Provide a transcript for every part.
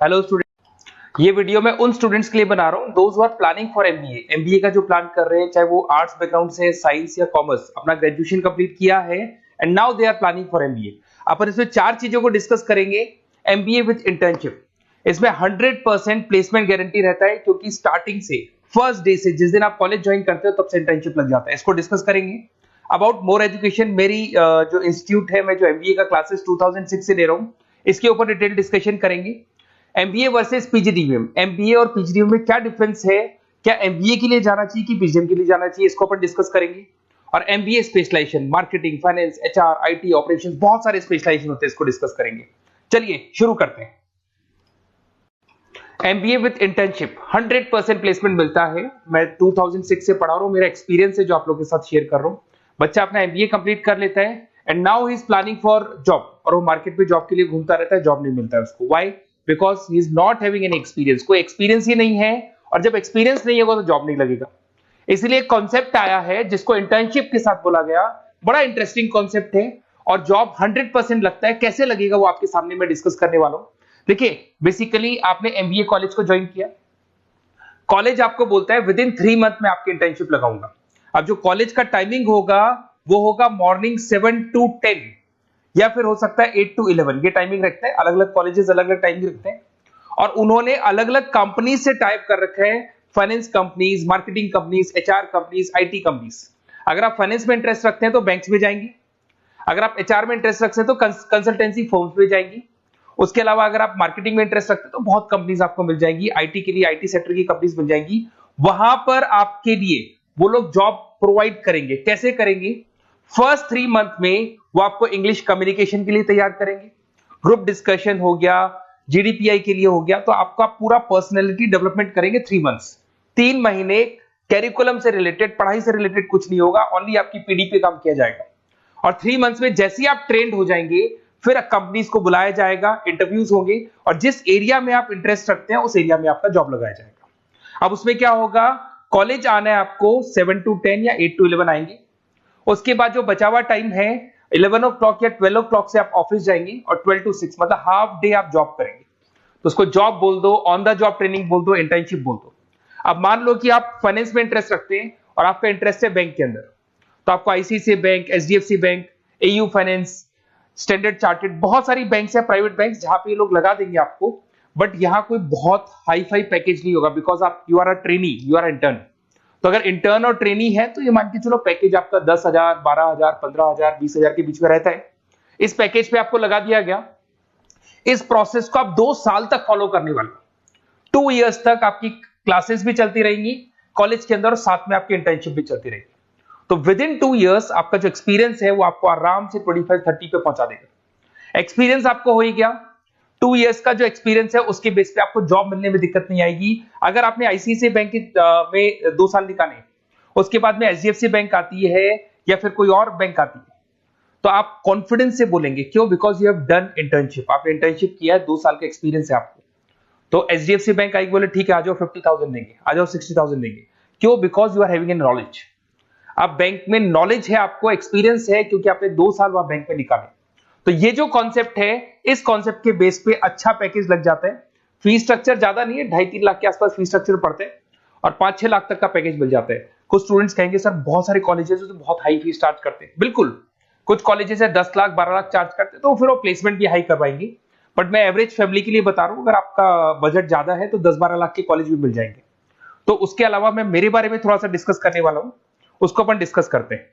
Hello student, ये video मैं उन स्टूडेंट्स के लिए बना रहा हूँ those who are planning for MBA. MBA का जो प्लान कर रहे हैं, चाहे वो आर्ट्स बैकग्राउंड से, साइंस या कॉमर्स, अपना ग्रेजुएशन कंप्लीट किया है and now they are planning for MBA. अपन इसमें चार चीजों को डिस्कस करेंगे। एमबीए विद इंटर्नशिप, इसमें 100% प्लेसमेंट गारंटी रहता है क्योंकि स्टार्टिंग से फर्स्ट डे से जिस दिन आप कॉलेज ज्वाइन करते हो तब से इंटर्नशिप लग जाता है। इसको डिस्कस करेंगे। अबाउट मोर एजुकेशन, मेरी जो इंस्टीट्यूट है, मैं जो एमबीए का क्लासेस 2006 से ले रहा हूँ, इसके ऊपर डिटेल डिस्कशन करेंगे। एमबीए वर्सेस पीजीडीएम, एमबीए और पीजीडीएम में क्या डिफरेंस है, क्या एमबीए के लिए जाना चाहिए कि पीजीडीएम के लिए जाना चाहिए, इसको अपन डिस्कस करेंगे। और MBA specialisation, marketing, finance, HR, IT, operations, बहुत सारे स्पेशलाइजेशन होते हैं, इसको डिस्कस करेंगे। चलिए शुरू करते हैं। एमबीए विद इंटर्नशिप 100% प्लेसमेंट मिलता है। मैं 2006 से पढ़ा रहा हूँ, मेरा एक्सपीरियंस है जो आप लोगों के साथ शेयर कर रहा हूँ। बच्चा अपना एमबीए कंप्लीट कर लेता है and now he is planning for job, और वो मार्केट में जॉब के लिए घूमता रहता है, जॉब नहीं मिलता है उसको। Why? Because he is not having any experience. कोई एक्सपीरियंस ही नहीं है, और जब एक्सपीरियंस नहीं होगा तो जॉब नहीं लगेगा। इसलिए एक कॉन्सेप्ट आया है जिसको इंटर्नशिप के साथ बोला गया। बड़ा इंटरेस्टिंग कॉन्सेप्ट है और जॉब 100% लगता है। कैसे लगेगा वो आपके सामने मैं डिस्कस करने वाला हूं। देखिए, बेसिकली आपने एमबीए कॉलेज को ज्वाइन किया, कॉलेज आपको बोलता है विद इन 3 मंथ में आपकी इंटर्नशिप लगाऊंगा। अब जो कॉलेज का टाइमिंग होगा वो होगा मॉर्निंग 7 to 10 या फिर हो सकता है 8 to 11, ये टाइमिंग रखते हैं। अलग अलग कॉलेजेस अलग अलग टाइमिंग रखते हैं और उन्होंने अलग अलग कंपनी से टाइप कर रखे हैं। Finance companies, marketing companies, HR companies, IT companies. अगर आप फाइनेंस में इंटरेस्ट रखते हैं तो बैंक्स में जाएंगे, अगर आप एचआर में इंटरेस्ट रखते हैं तो कंसल्टेंसी फर्म्स में जाएंगी। उसके अलावा अगर आप मार्केटिंग में इंटरेस्ट रखते हैं तो बहुत कंपनीज आपको मिल जाएंगी। आईटी के लिए आईटी सेक्टर की कंपनीज मिल जाएंगी। वहां पर आपके लिए वो लोग जॉब प्रोवाइड करेंगे। कैसे करेंगे? फर्स्ट 3 मंथ में वो आपको इंग्लिश कम्युनिकेशन के लिए तैयार करेंगे, ग्रुप डिस्कशन हो गया, जीडीपीआई के लिए हो गया, तो आपका पूरा पर्सनैलिटी डेवलपमेंट करेंगे 3 मंथ्स। 3 महीने कैरिकुलम से रिलेटेड, पढ़ाई से रिलेटेड कुछ नहीं होगा, ओनली आपकी पीडी पे काम किया जाएगा। और 3 मंथ्स में जैसे ही आप ट्रेंड हो जाएंगे फिर कंपनीज को बुलाया जाएगा, इंटरव्यूज होंगे और जिस एरिया में आप इंटरेस्ट रखते हैं उस एरिया में आपका जॉब लगाया जाएगा। अब उसमें क्या होगा, कॉलेज आना है आपको 7 to 10 या 8 to 11 आएंगे। उसके बाद जो बचा हुआ टाइम है 11 o'clock या 12 o'clock से आप ऑफिस जाएंगे और 12 to 6 मतलब हाफ डे आप जॉब करेंगे। तो उसको जॉब बोल दो, ऑन द जॉब ट्रेनिंग बोल दो, इंटर्नशिप बोल दो। अब मान लो कि आप फाइनेंस में इंटरेस्ट रखते हैं और आपका इंटरेस्ट है बैंक के अंदर, तो आपको ICICI bank, HDFC bank, AU finance, standard chartered, बहुत सारी बैंक्स है, प्राइवेट बैंक्स, जहां पे ये लोग लगा देंगे आपको। बट यहाँ कोई बहुत हाई फाई पैकेज नहीं होगा बिकॉज आप you are a trainee, you are intern. तो अगर इंटर्न और ट्रेनी है तो ये मान के चलो पैकेज आपका 10,000, 12,000, 15,000, 20,000 के बीच में रहता है। इस पैकेज पे आपको लगा दिया गया। इस प्रोसेस को आप 2 साल तक फॉलो करने वाले। 2 इयर्स तक आपकी क्लासेस भी चलती रहेंगी कॉलेज के अंदर और साथ में आपकी इंटर्नशिप भी चलती रहेगी। तो विद इन 2 इयर्स आपका जो एक्सपीरियंस है वो आपको आराम से 25-30 पे पहुंचा देगा। एक्सपीरियंस आपको हो ही गया। 2 इयर्स का जो एक्सपीरियंस है उसके बेस पे आपको जॉब मिलने में दिक्कत नहीं आएगी। अगर आपने आईसीआईसीआई बैंक में 2 साल निकाले, उसके बाद में एचडीएफसी बैंक आती है या फिर कोई और बैंक आती है, तो आप कॉन्फिडेंस से बोलेंगे। क्यों? Because you have done internship, आपने इंटर्नशिप किया है, 2 साल का एक्सपीरियंस है आपको। तो एचडीएफसी बैंक आएगी, बोले ठीक है आ जाओ 50,000 देंगे, आ जाओ 60,000 देंगे। क्यों? Because you are having an knowledge. आप बैंक में नॉलेज है, आपको एक्सपीरियंस है क्योंकि आपने 2 साल वहां बैंक में निकाले। तो ये जो कॉन्सेप्ट है, इस कॉन्सेप्ट के बेस पे अच्छा पैकेज लग जाता है। फीस स्ट्रक्चर ज्यादा नहीं है, 2.5-3 लाख के आसपास फीस स्ट्रक्चर पड़ते हैं और 5-6 लाख तक का पैकेज मिल जाता है। कुछ स्टूडेंट्स कहेंगे सर बहुत सारे कॉलेजेस तो बहुत हाई फीस चार्ज करते हैं। बिल्कुल, कुछ कॉलेजेस है 10 लाख 12 लाख चार्ज करते हैं, तो फिर वो प्लेसमेंट भी हाई करवाएंगे। बट मैं एवरेज फैमिली के लिए बता रहा हूं, अगर आपका बजट ज्यादा है तो 10-12 लाख के कॉलेज भी मिल जाएंगे। तो उसके अलावा मैं मेरे बारे में थोड़ा सा डिस्कस करने वाला हूं, उसको अपन डिस्कस करते हैं।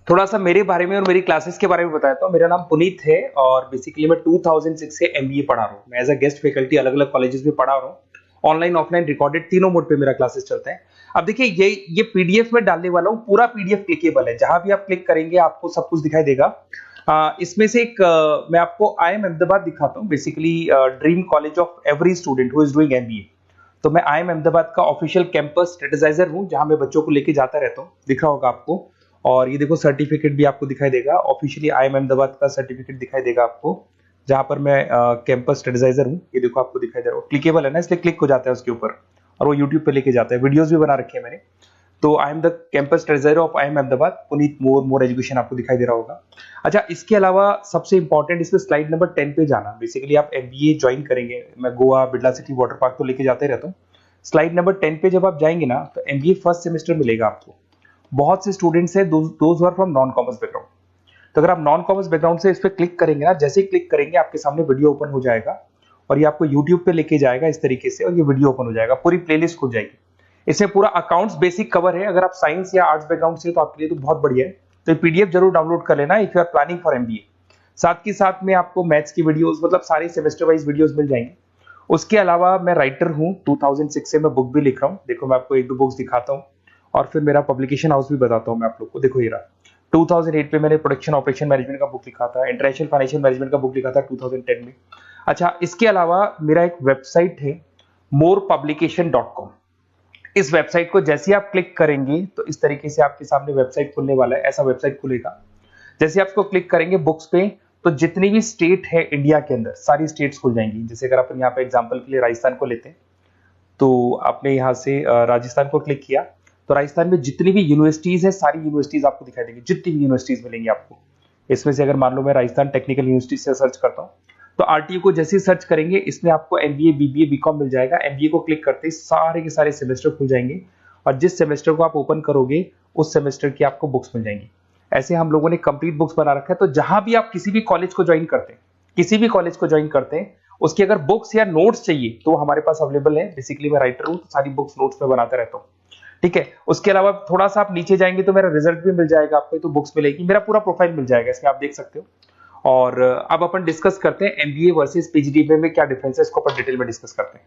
थोड़ा सा मेरे बारे में और मेरी क्लासेस के बारे में बताता हूँ। मेरा नाम पुनीत है और बेसिकली मैं 2006 से एमबीए पढ़ा रहा हूँ। मैं एज अ गेस्ट फैकल्टी अलग अलग कॉलेजेस में पढ़ा रहा हूँ। ऑनलाइन, ऑफलाइन, रिकॉर्डेड, तीनों मोड पे मेरा क्लासेस चलता है। अब देखिए, ये पीडीएफ में डालने वाला हूँ, पूरा पीडीएफ क्लिकेबल है। जहां भी आप क्लिक करेंगे आपको सब कुछ दिखाई देगा। इसमें से एक मैं आपको IIM अहमदाबाद दिखाता हूँ। Basically dream college of every student who is doing MBA. तो मैं IIM अहमदाबाद का ऑफिशियल कैंपस स्ट्रेटेजाइजर हूँ, जहां मैं बच्चों को लेके जाता रहता हूँ। दिख रहा होगा आपको। और ये देखो सर्टिफिकेट भी आपको दिखाई देगा, ऑफिशियली IIM अहमदाबाद का सर्टिफिकेट दिखाई देगा आपको, जहां पर मैं कैंपस स्ट्रेटेजाइजर हूँ। ये देखो आपको दिखाई दे रहा है, क्लिकेबल है ना, इसलिए क्लिक हो जाता है उसके ऊपर और वो यूट्यूब पे लेके जाता है। वीडियोस भी बना रखे हैं मैंने। तो I am the campus treasurer of IIM Ahmedabad, Puneet more education आपको दिखाई दे रहा होगा। अच्छा, इसके अलावा सबसे इंपॉर्टेंट इस पे स्लाइड नंबर 10 पे जाना। बेसिकली आप MBA ज्वाइन करेंगे, मैं Goa, Birla city, water park तो लेके जाते रहता हूँ। स्लाइड नंबर 10 पे जब आप जाएंगे ना, तो MBA फर्स्ट सेमेस्टर मिलेगा आपको। बहुत से स्टूडेंट्स हैं those are from non commerce background. तो अगर आप नॉन कॉमर्स बैकग्राउंड से इस पे क्लिक करेंगे ना, जैसे ही क्लिक करेंगे आपके सामने वीडियो ओपन हो जाएगा और ये आपको YouTube पे लेके जाएगा इस तरीके से, और ये वीडियो ओपन हो जाएगा, पूरी प्लेलिस्ट खुल जाएगी। इसमें पूरा अकाउंट्स बेसिक कवर है। अगर आप साइंस या आर्ट्स बैकग्राउंड से तो आपके लिए तो बहुत बढ़िया है। तो ये PDF जरूर डाउनलोड कर लेना if you are planning for MBA। साथ के साथ में आपको मैथ्स की वीडियोस, मतलब सारे सेमेस्टर वाइज वीडियोस मिल जाएंगे। उसके अलावा मैं राइटर हूँ, 2006 से मैं बुक भी लिख रहा हूँ। देखो मैं आपको एक दो बुक्स दिखाता हूँ और फिर मेरा पब्लिकेशन हाउस भी बताता हूँ मैं आप लोग को। देखो ये रहा, 2008 में मैंने प्रोडक्शन ऑपरेशन मैनेजमेंट का बुक लिखा था, इंटरनेशनल फाइनेंशियल मैनेजमेंट का बुक लिखा था 2010 में। अच्छा, इसके अलावा मेरा एक वेबसाइट है morepublication.com। इस वेबसाइट को जैसे ही आप क्लिक करेंगे तो इस तरीके से आपके सामने वेबसाइट खुलने वाला है, ऐसा वेबसाइट खुलेगा। जैसे आप इसको क्लिक करेंगे बुक्स पे, तो जितनी भी स्टेट है इंडिया के अंदर सारी स्टेट्स खुल जाएंगी। जैसे अगर अपन यहाँ पे एग्जांपल के लिए राजस्थान को लेते हैं, तो आपने यहाँ से राजस्थान को क्लिक किया तो राजस्थान में जितनी भी यूनिवर्सिटीज है सारी यूनिवर्सिटीज आपको दिखाई देंगी, जितनी भी यूनिवर्सिटीज मिलेंगी आपको। इसमें से अगर मान लो मैं राजस्थान टेक्निकल यूनिवर्सिटी से सर्च करता हूँ, तो RTU को जैसे ही सर्च करेंगे इसमें आपको MBA, BBA, BCom मिल जाएगा। MBA को क्लिक करते ही सारे के सारे सेमेस्टर खुल जाएंगे और जिस सेमेस्टर को आप ओपन करोगे उस सेमेस्टर की आपको बुक्स मिल जाएंगी। ऐसे हम लोगों ने कंप्लीट बुक्स बना रखा है। तो जहां भी आप किसी भी कॉलेज को ज्वाइन करते हैं, किसी भी कॉलेज को ज्वाइन करते हैं, उसकी अगर बुक्स या नोट्स चाहिए तो हमारे पास अवेलेबल है। बेसिकली मैं राइटर हूँ तो सारी बुक्स नोट्स में बनाता रहता हूँ, ठीक है। उसके अलावा थोड़ा सा आप नीचे जाएंगे तो मेरा रिजल्ट भी मिल जाएगा आपको, तो बुक्स मिलेगी, मेरा पूरा प्रोफाइल मिल जाएगा, इसमें आप देख सकते हो। और अब अपन डिस्कस करते हैं MBA वर्सेस PGDBA में क्या डिफरेंस है, इसको अपन डिटेल में डिस्कस करते हैं।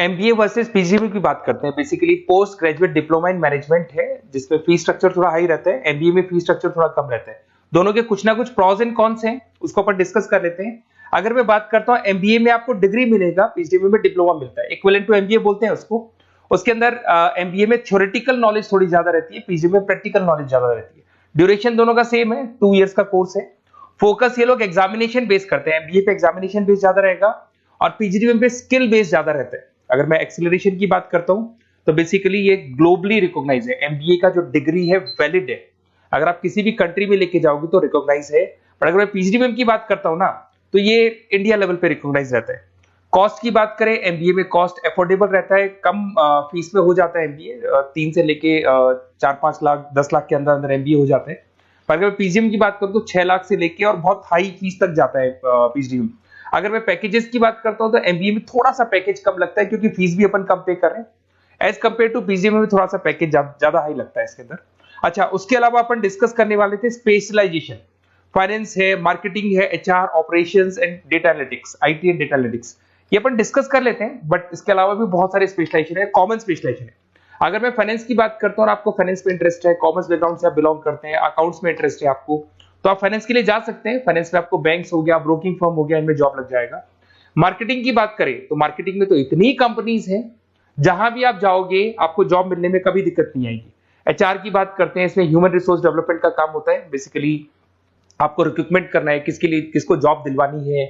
MBA वर्सेस PGDBA की बात करते हैं। Basically post graduate diploma in management है, जिसमें फी स्ट्रक्चर थोड़ा हाई रहता है। MBA में फी स्ट्रक्चर थोड़ा कम रहता है। दोनों के कुछ ना कुछ प्रॉज एंड कॉन्स हैं, उसको अपन डिस्कस कर लेते हैं। अगर मैं बात करता हूं MBA में आपको डिग्री मिलेगा, PGDBA में डिप्लोमा मिलता है, इक्विवेलेंट टू MBA बोलते हैं उसको। उसके अंदर MBA में थ्योरेटिकल नॉलेज थोड़ी ज्यादा रहती है, PGDBA में प्रैक्टिकल नॉलेज ज्यादा रहती है। ड्यूरेशन दोनों का सेम है, 2 इयर्स का कोर्स है। फोकस ये लोग एग्जामिनेशन बेस करते हैं, MBA पे एग्जामिनेशन बेस ज्यादा रहेगा और PGDBA पे स्किल बेस ज्यादा रहता है। अगर मैं एक्सीलरेशन की बात करता हूं तो बेसिकली ये ग्लोबली रिकॉग्नाइज है। MBA का जो डिग्री है वैलिड है, अगर आप किसी भी कंट्री में लेके जाओगे तो रिकॉग्नाइज है। पर अगर मैं PGDBA की बात करता हूं ना, तो ये इंडिया लेवल पे रिकॉग्नाइज रहता है। कॉस्ट की बात करें, MBA में कॉस्ट अफोर्डेबल रहता है, कम फीस में हो जाता है MBA, 3 से लेके 4-5 लाख 10 लाख के अंदर अंदर MBA हो जाते हैं। पर अगर PGDBA की बात करूं तो 6 लाख से लेके और बहुत हाई फीस तक जाता है PGDBA। अगर मैं पैकेजेस की बात करता हूं तो MBA में थोड़ा सा पैकेज कम लगता है, क्योंकि फीस भी अपन कम पे कर रहे हैं। एज कंपेयर टू PGDBA में थोड़ा सा पैकेज ज्यादा हाई लगता है इसके अंदर। अच्छा, उसके अलावा अपन डिस्कस करने वाले थे स्पेशलाइजेशन। फाइनेंस है, मार्केटिंग है, HR, operations and data analytics, IT and data analytics, ये अपन डिस्कस कर लेते हैं। बट इसके अलावा भी बहुत सारे स्पेशलाइजेशन है, कॉमन स्पेशलाइजेशन है। अगर मैं फाइनेंस की बात करता हूं और आपको फाइनेंस में इंटरेस्ट है, कॉमर्स बैकग्राउंड से आप बिलोंग करते हैं, अकाउंट्स में इंटरेस्ट है आपको, तो आप फाइनेंस के लिए जा सकते हैं। फाइनेंस में आपको बैंक्स हो गया, ब्रोकिंग फर्म हो गया, इनमें जॉब लग जाएगा। मार्केटिंग की बात करें तो मार्केटिंग में तो इतनी कंपनीज हैं, जहां भी आप जाओगे आपको जॉब मिलने में कभी दिक्कत नहीं आएगी। HR की बात करते हैं, इसमें ह्यूमन रिसोर्स डेवलपमेंट का काम होता है। बेसिकली आपको रिक्रूटमेंट करना है, किसके लिए किसको जॉब दिलवानी है,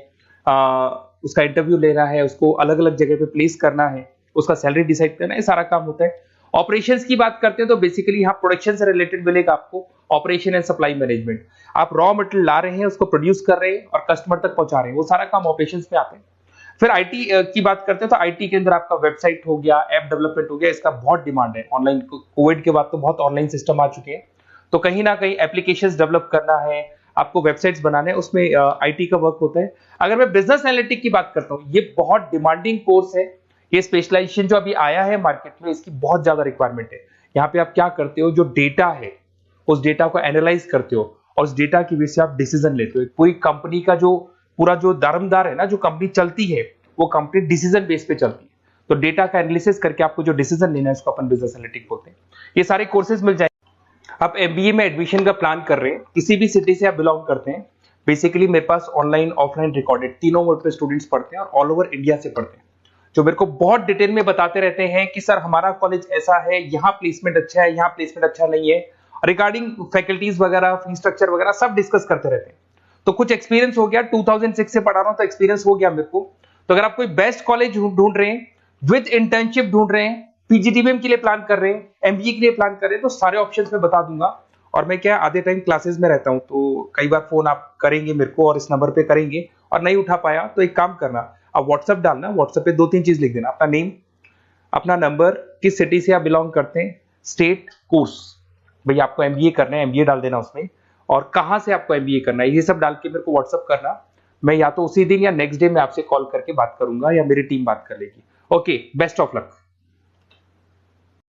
उसका इंटरव्यू लेना है, उसको अलग अलग जगह पे प्लेस करना है, उसका सैलरी डिसाइड करना है, सारा काम होता है। ऑपरेशंस की बात करते हैं तो बेसिकली यहाँ प्रोडक्शन से रिलेटेड मिलेगा आपको, ऑपरेशन एंड सप्लाई मैनेजमेंट। आप रॉ मटेरियल ला रहे हैं, उसको प्रोड्यूस कर रहे हैं और कस्टमर तक पहुंचा रहे हैं, वो सारा काम ऑपरेशंस में आते हैं। फिर IT की बात करते हैं तो IT के अंदर आपका वेबसाइट हो गया, ऐप डेवलपमेंट हो गया, इसका बहुत डिमांड है। ऑनलाइन कोविड के बाद तो बहुत ऑनलाइन सिस्टम आ चुके हैं, तो कहीं ना कहीं एप्लीकेशंस डेवलप करना है, आपको वेबसाइट्स बनाने हैं, उसमें IT का वर्क होता है। अगर मैं बिजनेस एनालिटिक की बात करता हूँ, ये बहुत डिमांडिंग कोर्स है। ये स्पेशलाइजेशन जो अभी आया है मार्केट में, इसकी बहुत ज्यादा रिक्वायरमेंट है। यहाँ पे आप क्या करते हो, जो डेटा है उस डेटा को एनालाइज करते हो और उस डेटा की बेस से आप डिसीजन लेते हो। पूरी कंपनी का जो पूरा जो दारमदार है ना, जो कंपनी चलती है वो कंपनी डिसीजन बेस पे चलती है। तो डेटा का एनालिसिस करके आपको जो डिसीजन लेना है उसको अपन बिजनेस एनालिटिक बोलते हैं। ये सारे कोर्सेज मिल जाएंगे। आप MBA में एडमिशन का प्लान कर रहे हैं, किसी भी सिटी से आप बिलोंग करते हैं, बेसिकली मेरे पास ऑनलाइन ऑफलाइन रिकॉर्डेड तीनों मोड पे स्टूडेंट्स पढ़ते हैं और ऑल ओवर इंडिया से पढ़ते हैं, जो मेरे को बहुत डिटेल में बताते रहते हैं कि सर हमारा कॉलेज ऐसा है, यहाँ प्लेसमेंट अच्छा है, यहाँ प्लेसमेंट अच्छा नहीं है, रिगार्डिंग फैकल्टीज वगैरह, फी स्ट्रक्चर वगैरह सब डिस्कस करते रहते हैं। तो कुछ एक्सपीरियंस हो गया, 2006 से पढ़ा रहा हूं तो एक्सपीरियंस हो गया मेरे को। तो अगर आप कोई बेस्ट कॉलेज ढूंढ रहे हैं, विद इंटर्नशिप ढूंढ रहे हैं, पीजीडीबीएम के लिए प्लान कर रहे हैं, एमबीए के लिए प्लान कर रहे हैं, तो सारे ऑप्शंस मैं बता दूंगा। और मैं क्या आधे टाइम क्लासेस में रहता हूं, तो कई बार फोन आप करेंगे मेरे को और इस नंबर पे करेंगे और नहीं उठा पाया तो एक काम करना, आप व्हाट्सएप डालना, व्हाट्सएप पे 2-3 चीज लिख देना, अपना नेम, अपना नंबर, किस सिटी से आप बिलोंग करते हैं, स्टेट, कोर्स, भाई आपको एमबीए करना है एमबीए डाल देना उसमें, और कहां से आपको एमबीए करना है, ये सब डाल के मेरे को व्हाट्सएप करना। मैं या तो उसी दिन या नेक्स्ट डे में आपसे कॉल करके बात करूंगा या मेरी टीम बात कर लेगी। Okay, best of luck.